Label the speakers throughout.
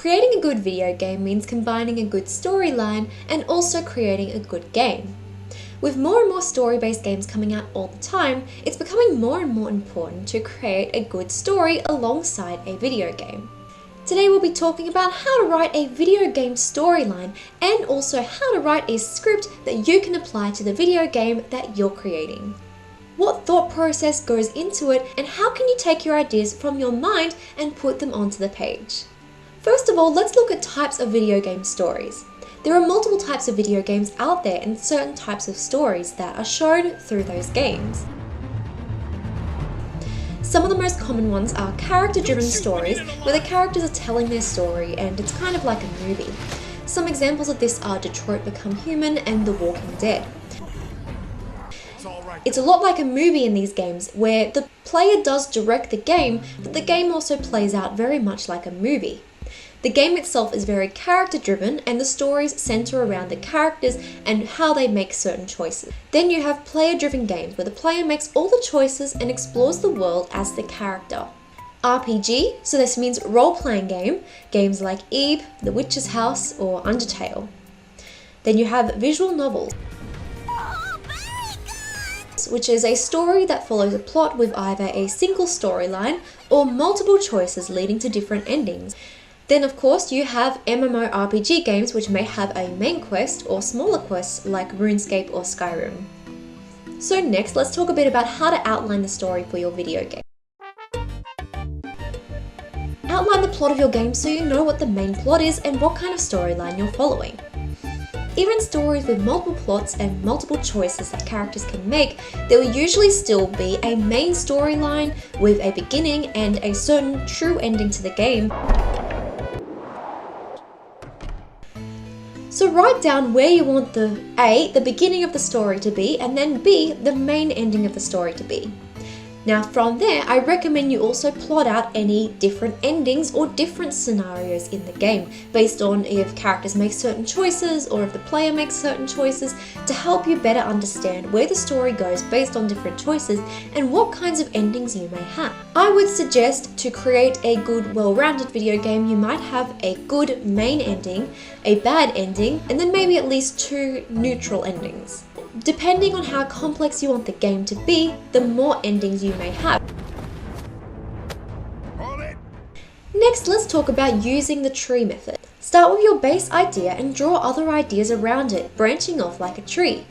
Speaker 1: Creating a good video game means combining a good storyline and also creating a good game. With more and more story-based games coming out all the time, it's becoming more and more important to create a good story alongside a video game. Today we'll be talking about how to write a video game storyline and also how to write a script that you can apply to the video game that you're creating. What thought process goes into it, and how can you take your ideas from your mind and put them onto the page? First of all, let's look at types of video game stories. There are multiple types of video games out there and certain types of stories that are shown through those games. Some of the most common ones are character-driven stories where the characters are telling their story and it's kind of like a movie. Some examples of this are Detroit Become Human and The Walking Dead. It's a lot like a movie in these games where the player does direct the game, but the game also plays out very much like a movie. The game itself is very character-driven and the stories center around the characters and how they make certain choices. Then you have player-driven games where the player makes all the choices and explores the world as the character. RPG, so this means role-playing game, games like Eve, The Witch's House, or Undertale. Then you have visual novels, which is a story that follows a plot with either a single storyline or multiple choices leading to different endings. Then of course you have MMORPG games which may have a main quest or smaller quests like RuneScape or Skyrim. So next, let's talk a bit about how to outline the story for your video game. Outline the plot of your game so you know what the main plot is and what kind of storyline you're following. Even stories with multiple plots and multiple choices that characters can make, there will usually still be a main storyline with a beginning and a certain true ending to the game. So write down where you want the beginning of the story to be, and then B, the main ending of the story to be. Now from there, I recommend you also plot out any different endings or different scenarios in the game based on if characters make certain choices or if the player makes certain choices to help you better understand where the story goes based on different choices and what kinds of endings you may have. I would suggest to create a good, well-rounded video game, you might have a good main ending, a bad ending, and then maybe at least 2 neutral endings. Depending on how complex you want the game to be, the more endings you may have. Next, let's talk about using the tree method. Start with your base idea and draw other ideas around it, branching off like a tree.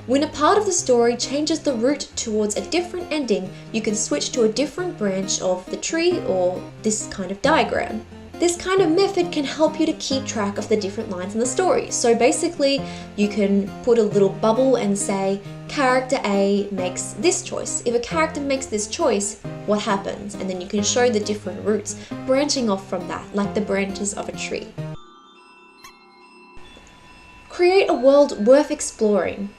Speaker 1: When a part of the story changes the route towards a different ending, you can switch to a different branch of the tree or this kind of diagram. This kind of method can help you to keep track of the different lines in the story. So basically, you can put a little bubble and say, character A makes this choice. If a character makes this choice, what happens? And then you can show the different routes, branching off from that, like the branches of a tree. Create a world worth exploring.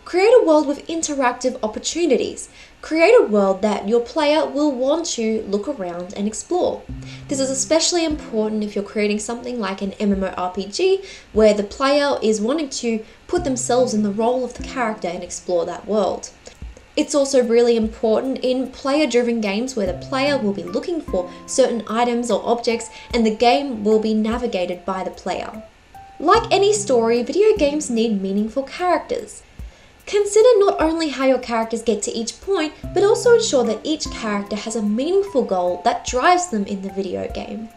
Speaker 1: Create a world with interactive opportunities. Create a world that your player will want to look around and explore. This is especially important if you're creating something like an MMORPG where the player is wanting to put themselves in the role of the character and explore that world. It's also really important in player-driven games where the player will be looking for certain items or objects and the game will be navigated by the player. Like any story, video games need meaningful characters. Consider not only how your characters get to each point, but also ensure that each character has a meaningful goal that drives them in the video game.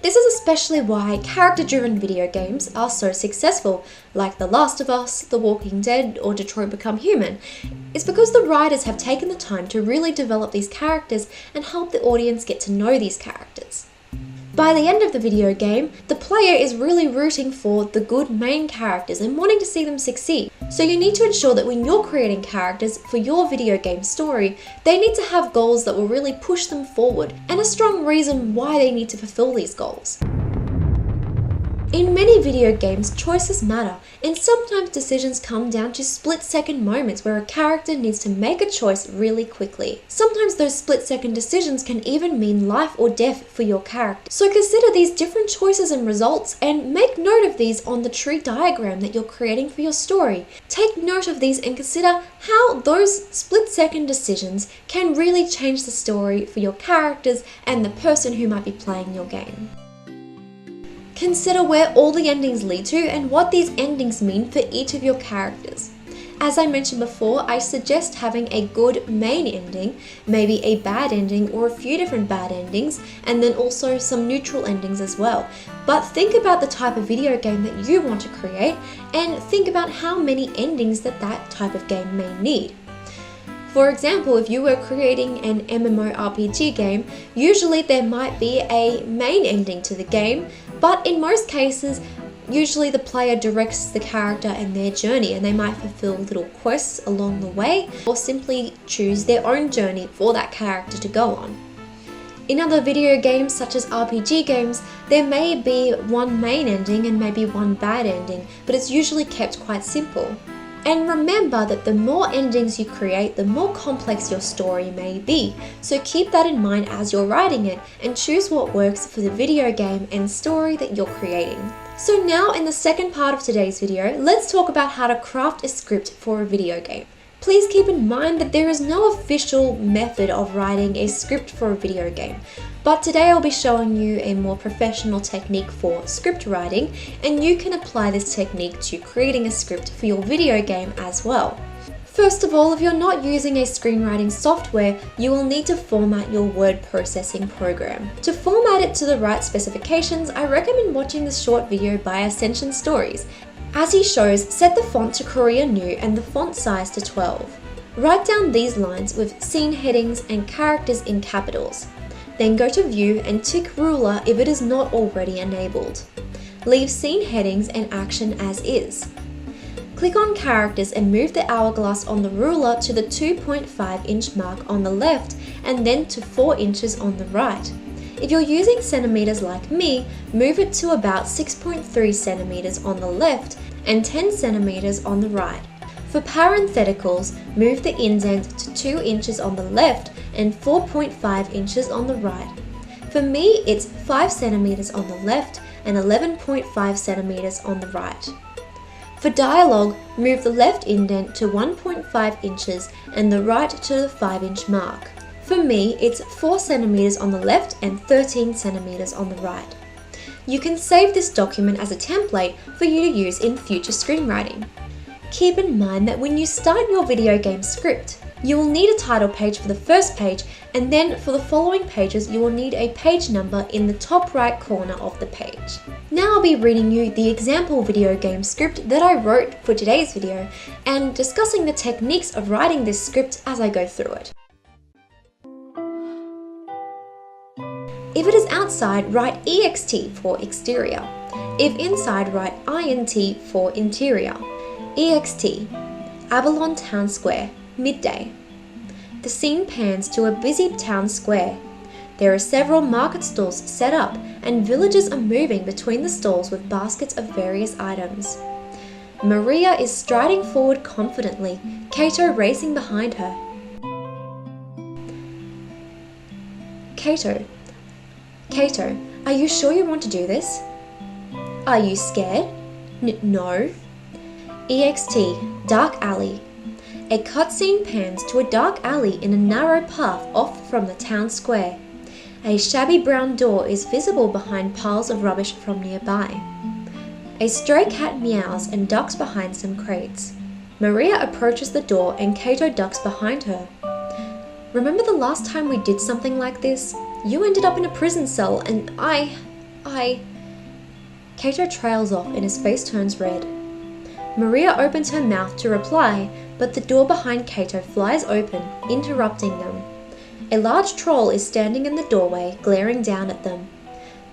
Speaker 1: This is especially why character-driven video games are so successful, like The Last of Us, The Walking Dead, or Detroit Become Human. It's because the writers have taken the time to really develop these characters and help the audience get to know these characters. By the end of the video game, the player is really rooting for the good main characters and wanting to see them succeed. So you need to ensure that when you're creating characters for your video game story, they need to have goals that will really push them forward and a strong reason why they need to fulfill these goals. In many video games, choices matter, and sometimes decisions come down to split-second moments where a character needs to make a choice really quickly. Sometimes those split-second decisions can even mean life or death for your character. So consider these different choices and results and make note of these on the tree diagram that you're creating for your story. Take note of these and consider how those split-second decisions can really change the story for your characters and the person who might be playing your game. Consider where all the endings lead to and what these endings mean for each of your characters. As I mentioned before, I suggest having a good main ending, maybe a bad ending or a few different bad endings, and then also some neutral endings as well. But think about the type of video game that you want to create and think about how many endings that type of game may need. For example, if you were creating an MMORPG game, usually there might be a main ending to the game, but in most cases, usually the player directs the character and their journey, and they might fulfill little quests along the way or simply choose their own journey for that character to go on. In other video games such as RPG games, there may be one main ending and maybe one bad ending, but it's usually kept quite simple. And remember that the more endings you create, the more complex your story may be. So keep that in mind as you're writing it and choose what works for the video game and story that you're creating. So now in the second part of today's video, let's talk about how to craft a script for a video game. Please keep in mind that there is no official method of writing a script for a video game, but today I'll be showing you a more professional technique for script writing, and you can apply this technique to creating a script for your video game as well. First of all, if you're not using a screenwriting software, you will need to format your word processing program. To format it to the right specifications, I recommend watching this short video by Ascension Stories. As he shows, set the font to Korea New and the font size to 12. Write down these lines with scene headings and characters in capitals. Then go to View and tick Ruler if it is not already enabled. Leave scene headings and action as is. Click on characters and move the hourglass on the ruler to the 2.5 inch mark on the left and then to 4 inches on the right. If you're using centimeters like me, move it to about 6.3 centimeters on the left and 10 centimeters on the right. For parentheticals, move the indent to 2 inches on the left and 4.5 inches on the right. For me, it's 5 centimeters on the left and 11.5 centimeters on the right. For dialogue, move the left indent to 1.5 inches and the right to the 5-inch mark. For me, it's 4 centimeters on the left and 13 centimeters on the right. You can save this document as a template for you to use in future screenwriting. Keep in mind that when you start your video game script, you will need a title page for the first page, and then for the following pages you will need a page number in the top right corner of the page. Now I'll be reading you the example video game script that I wrote for today's video and discussing the techniques of writing this script as I go through it. If it is outside, write EXT for exterior. If inside, write INT for interior. EXT, Avalon Town Square, midday. The scene pans to a busy town square. There are several market stalls set up and villagers are moving between the stalls with baskets of various items. Maria is striding forward confidently, Cato racing behind her. Cato, are you sure you want to do this? Are you scared? No. EXT, dark alley. A cutscene pans to a dark alley in a narrow path off from the town square. A shabby brown door is visible behind piles of rubbish from nearby. A stray cat meows and ducks behind some crates. Maria approaches the door and Cato ducks behind her. Remember the last time we did something like this? You ended up in a prison cell and Cato trails off and his face turns red. Maria opens her mouth to reply, but the door behind Cato flies open, interrupting them. A large troll is standing in the doorway, glaring down at them.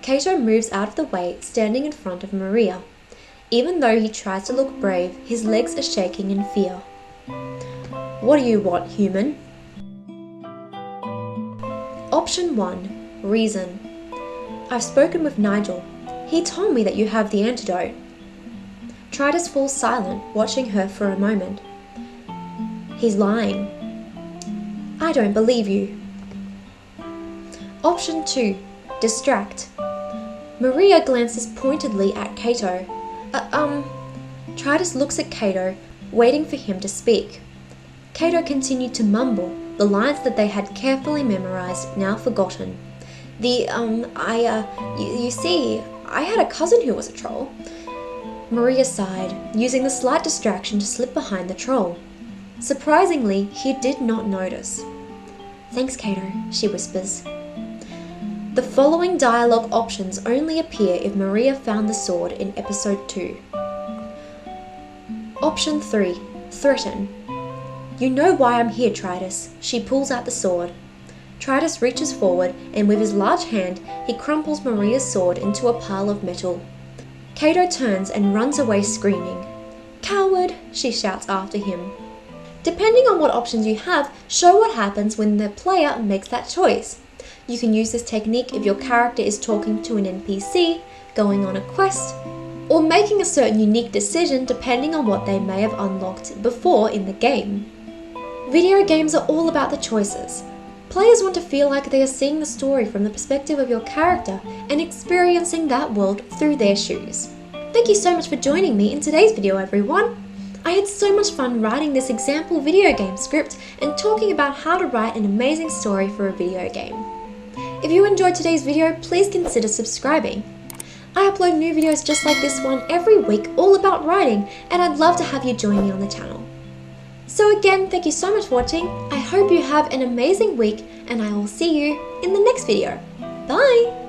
Speaker 1: Cato moves out of the way, standing in front of Maria. Even though he tries to look brave, his legs are shaking in fear. What do you want, human? Option 1. Reason. I've spoken with Nigel. He told me that you have the antidote. Tritus falls silent, watching her for a moment. He's lying. I don't believe you. Option 2. Distract. Maria glances pointedly at Cato. Tritus looks at Cato, waiting for him to speak. Cato continued to mumble, the lines that they had carefully memorized now forgotten. You see, I had a cousin who was a troll. Maria sighed, using the slight distraction to slip behind the troll. Surprisingly, he did not notice. "Thanks, Cato," she whispers. The following dialogue options only appear if Maria found the sword in episode 2. Option 3. Threaten. "You know why I'm here, Tritus." She pulls out the sword. Tritus reaches forward and with his large hand, he crumples Maria's sword into a pile of metal. Cato turns and runs away screaming. "Coward!" she shouts after him. Depending on what options you have, show what happens when the player makes that choice. You can use this technique if your character is talking to an NPC, going on a quest, or making a certain unique decision depending on what they may have unlocked before in the game. Video games are all about the choices. Players want to feel like they are seeing the story from the perspective of your character and experiencing that world through their shoes. Thank you so much for joining me in today's video, everyone. I had so much fun writing this example video game script and talking about how to write an amazing story for a video game. If you enjoyed today's video, please consider subscribing. I upload new videos just like this one every week, all about writing, and I'd love to have you join me on the channel. So again, thank you so much for watching. I hope you have an amazing week, and I will see you in the next video. Bye!